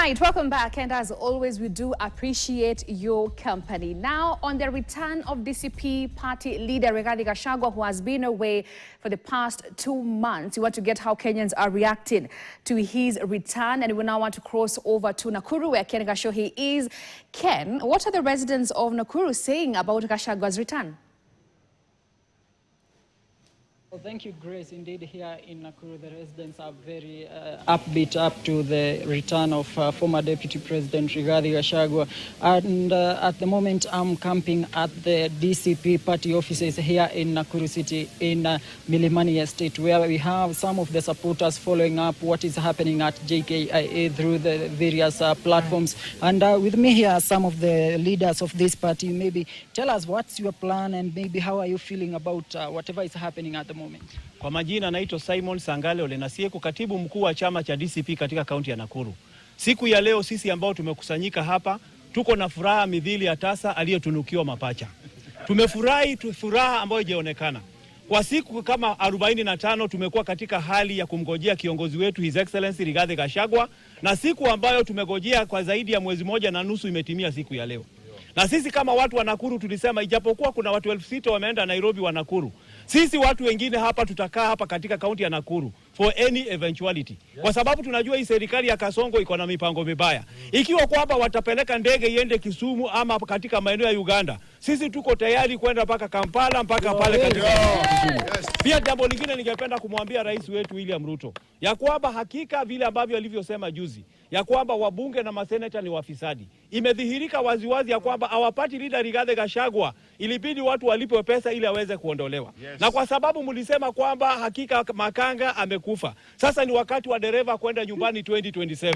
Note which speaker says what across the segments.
Speaker 1: right, welcome back, and as always, we do appreciate your company. Now, on the return of DCP party leader Rigathi Gachagua, who has been away for the past 2 months, we want to get how Kenyans are reacting to his return, and we now want to cross over to Nakuru, where Ken Gashohi is. Ken, what are the residents of Nakuru saying about Gachagua's return?
Speaker 2: Well, thank you, Grace. Indeed, here in Nakuru, the residents are very upbeat up to the return of former Deputy President Rigathi Gachagua. And at the moment, I'm camping at the DCP party offices here in Nakuru City in Milimani Estate, where we have some of the supporters following up what is happening at JKIA through the various platforms. And with me here are some of the leaders of this party. Maybe tell us what's your plan and maybe how are you feeling about whatever is happening at the moment.
Speaker 3: Kwa majina naitwa Simon Sangale Olenasieko, katibu mkuu wa chama cha DCP katika kaunti ya Nakuru. Siku ya leo sisi ambao tumekusanyika hapa tuko na furaha midhili ya tasa aliyetunukiwa mapacha. Tumefurahi furaha ambayo haijaonekana. Kwa siku kama 45 tumekuwa katika hali ya kumgojea kiongozi wetu His Excellency Rigathi Gachagua, na siku ambayo tumegojea kwa zaidi ya mwezi 1.5 imetimia siku ya leo. Na sisi kama watu wa Nakuru tulisema ijapokuwa kuna watu 6,000 wameenda Nairobi wa Nakuru, sisi watu wengine hapa tutakaa hapa katika kaunti ya Nakuru for any eventuality. Kwa sababu tunajua hii serikali ya Kasongo iko na mipango mibaya. Ikiwa kwamba watapeleka ndege iende Kisumu ama katika maeneo ya Uganda, sisi tuko tayari kwenda mpaka Kampala mpaka pale katika Kisumu. Pia jambo lingine ningependa kumwambia rais wetu William Ruto ya kwamba hakika vile ambavyo alivyosema juzi ya kwamba wabunge na maseneta ni wafisadi. Imedhihirika waziwazi ya kwamba hawapati leader Rigathi Gachagua, ilibidi watu walipwe pesa ili aweze kuondolewa. Na kwa sababu mlisema kwamba hakika Makanga amekufa, sasa ni wakati wa dereva kwenda nyumbani 2027.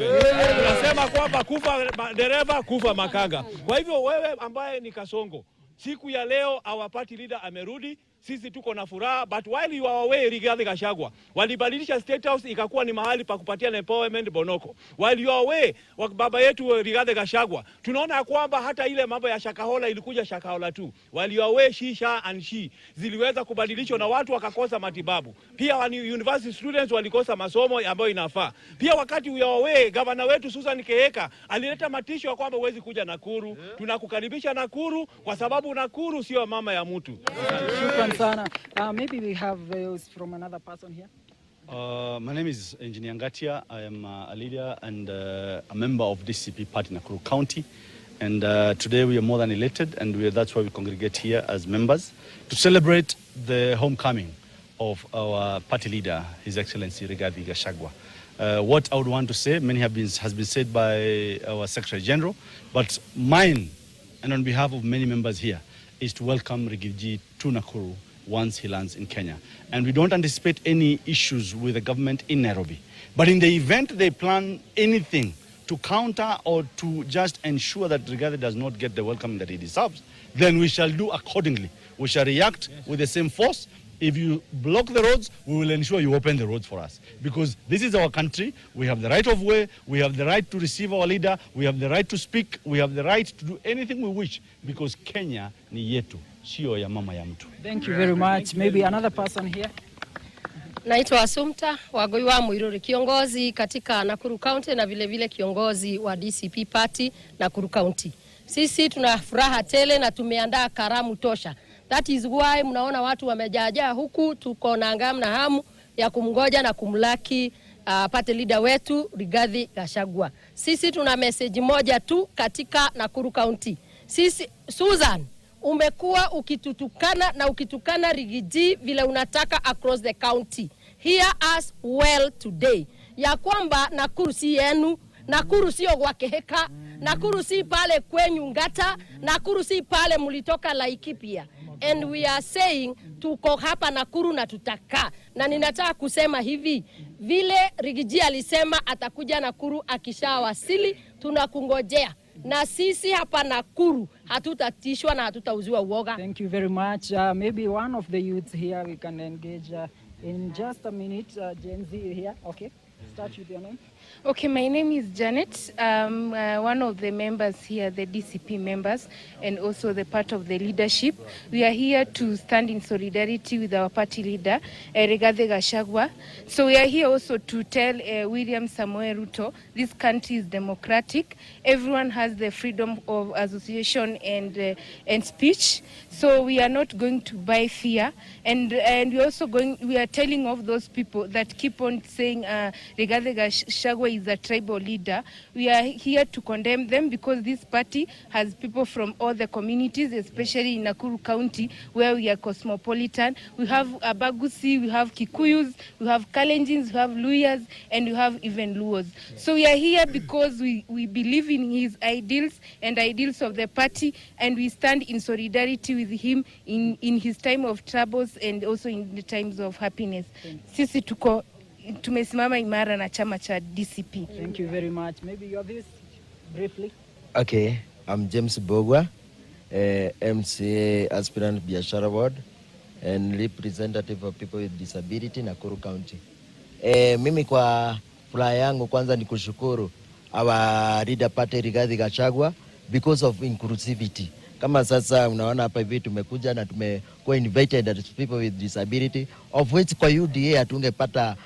Speaker 3: Tunasema kwamba kufa dereva, kufa Makanga. Kwa hivyo wewe ambaye ni Kasongo, siku ya leo hawapati leader amerudi. Sisi tuko na furaha, but while you are away Rigathi Gachagua, walibadilisha State House ikakuwa ni mahali pa kupatia empowerment bonoko. While you are away baba yetu Rigathi Gachagua, tunaona kwamba hata ile mambo ya Shakahola ilikuja Shakahola tu. While you are away Shisha and She ziliweza kubadilishwa na watu wakakosa matibabu. Pia university students walikosa masomo ambayo inafaa. Pia wakati you are away governor wetu Susan Keheka alileta matisho ya kwamba huwezi kuja Nakuru. Tunakukaribisha Nakuru kwa sababu Nakuru sio mama ya mtu.
Speaker 2: Sana. Maybe we have views from another person here.
Speaker 4: My name is Engineer Ngatia. I am a leader and a member of DCP party in Nakuru County. And today we are more than elated, and that's why we congregate here as members to celebrate the homecoming of our party leader, His Excellency Rigathi Gachagua. What I would want to say, has been said by our Secretary General, but mine, and on behalf of many members here, is to welcome Rigathi to Nakuru once he lands in Kenya. And we don't anticipate any issues with the government in Nairobi. But in the event they plan anything to counter or to just ensure that Rigathi does not get the welcome that he deserves, then we shall do accordingly. We shall react with the same force. If you block the roads, we will ensure you open the roads for us. Because this is our country. We have the right of way. We have the right to receive our leader. We have the right to speak. We have the right to do anything we wish. Because Kenya ni yetu, sio ya mama ya mtu.
Speaker 2: Thank you very much. Maybe another person here.
Speaker 5: Naitwa Asumta Wagoiwa Muiruri, kiongozi katika Nakuru County na vile vile kiongozi wa DCP party Nakuru County. Sisi tuna furaha tele na tumeandaa karamu tosha. That is why mnaona watu wamejaajaa huku, tuko na ngamu na hamu ya kumgoja na kumlaki party leader wetu Rigathi Gachagua. Sisi tuna message moja tu katika Nakuru County. Sisi Susan, umekuwa ukitutukana na ukitukana Rigathi vile unataka across the county. Hear us well today. Ya kwamba Nakuru si yenu, Nakuru sio kwa Keheka, Nakuru si pale kwenyu Ngata, Nakuru si pale mulitoka Laikipia. And we are saying tuko hapa Nakuru na tutaka. Na ninataka kusema hivi, vile Rigathi alisema atakuja Nakuru akishawasili, tunakungojea. Na sisi hapa Nakuru hatutatishwa na hatutauziwa uoga.
Speaker 2: Thank you very much. Maybe one of the youths here we can engage in just a minute. Gen Z here. Okay. Start with your name.
Speaker 6: Okay, my name is Janet. I'm one of the members here, the DCP members, and also the part of the leadership. We are here to stand in solidarity with our party leader, Rigathi Gachagua. So we are here also to tell William Samoei Ruto, this country is democratic. Everyone has the freedom of association and speech. So we are not going to buy fear. And we are telling of those people that keep on saying Rigathi Gachagua is a tribal leader. We are here to condemn them because this party has people from all the communities, especially in Nakuru County, where we are cosmopolitan. We have Abagusi, we have Kikuyus, we have Kalenjins, we have Luyas, and we have even Luos. So we are here because we believe in his ideals and ideals of the party, and we stand in solidarity with him in his time of troubles and also in the times of happiness. Sisi tumesimama imara na chama cha DCP.
Speaker 2: Thank you very much. Maybe you have this briefly.
Speaker 7: Okay, I'm James Bogwa, MCA aspirant Biashara Ward and representative of people with disability Nakuru County. Mimi kwa furaha yangu kwanza ni kushukuru our leader party Rigathi Gachagua because of inclusivity. Kama sasa unaona hapa hivi tumekuja na tumekuwa invited as people with disability, of which kwa UDA hatungepata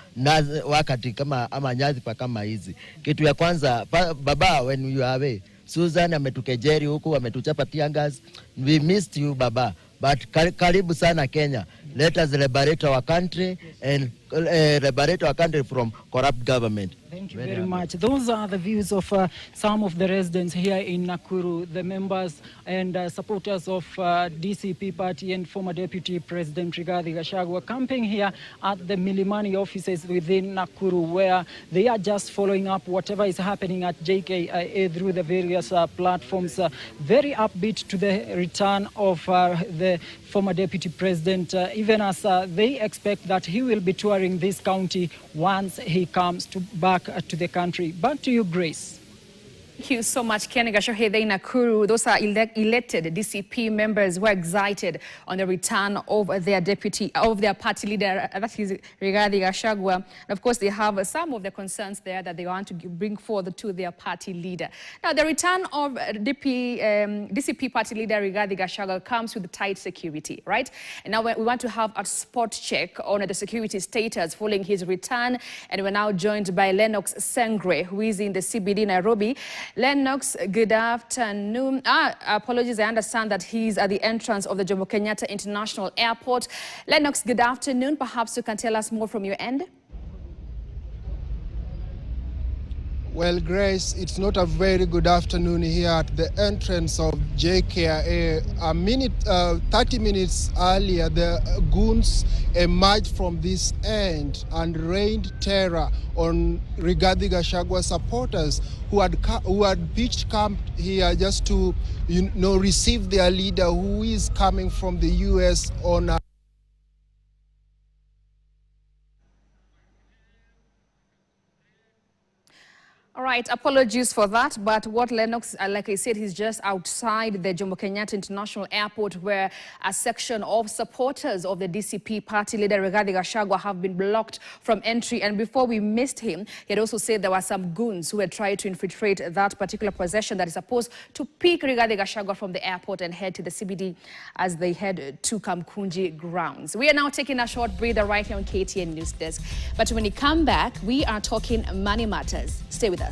Speaker 7: wakati kama ama nyadhifa kama hizi. Kitu ya kwanza baba, when you are away, Susan ametukejeri huku, ametuchapa tear gas. We missed you baba, but karibu sana Kenya. Let us liberate our country and liberate our country from corrupt government.
Speaker 2: Thank you very much. Those are the views of some of the residents here in Nakuru, the members and supporters of DCP party and former Deputy President Rigathi Gachagua camping here at the Milimani offices within Nakuru, where they are just following up whatever is happening at JKIA through the various platforms. Very upbeat to the return of the former Deputy President, even as they expect that he will be touring this county once he comes back to the country. Back to you, Grace.
Speaker 1: Thank you so much, Ken Gashohe in Nakuru. Those are elected DCP members were excited on the return of their party leader, that is Rigathi Gachagua. And of course, they have some of the concerns there that they want to bring forward to their party leader. Now, the return of DCP party leader Rigathi Gachagua comes with tight security, right? And now we want to have a spot check on the security status following his return. And we're now joined by Lennox Sengre, who is in the CBD Nairobi. Lennox, good afternoon. Apologies, I understand that he's at the entrance of the Jomo Kenyatta International Airport. Lennox, good afternoon. Perhaps you can tell us more from your end.
Speaker 8: Well, Grace, it's not a very good afternoon here at the entrance of JKIA. 30 minutes earlier, the goons emerged from this end and rained terror on Rigathi Gachagua supporters who had pitched camp here just to receive their leader, who is coming from the US on
Speaker 1: All right, apologies for that, but what Lennox, like I said, he's just outside the Jomo Kenyatta International Airport, where a section of supporters of the DCP party leader Rigathi Gachagua have been blocked from entry. And before we missed him, he had also said there were some goons who had tried to infiltrate that particular possession that is supposed to pick Rigathi Gachagua from the airport and head to the CBD as they head to Kamukunji grounds. We are now taking a short breather right here on KTN News Desk. But when we come back, we are talking money matters. Stay with us.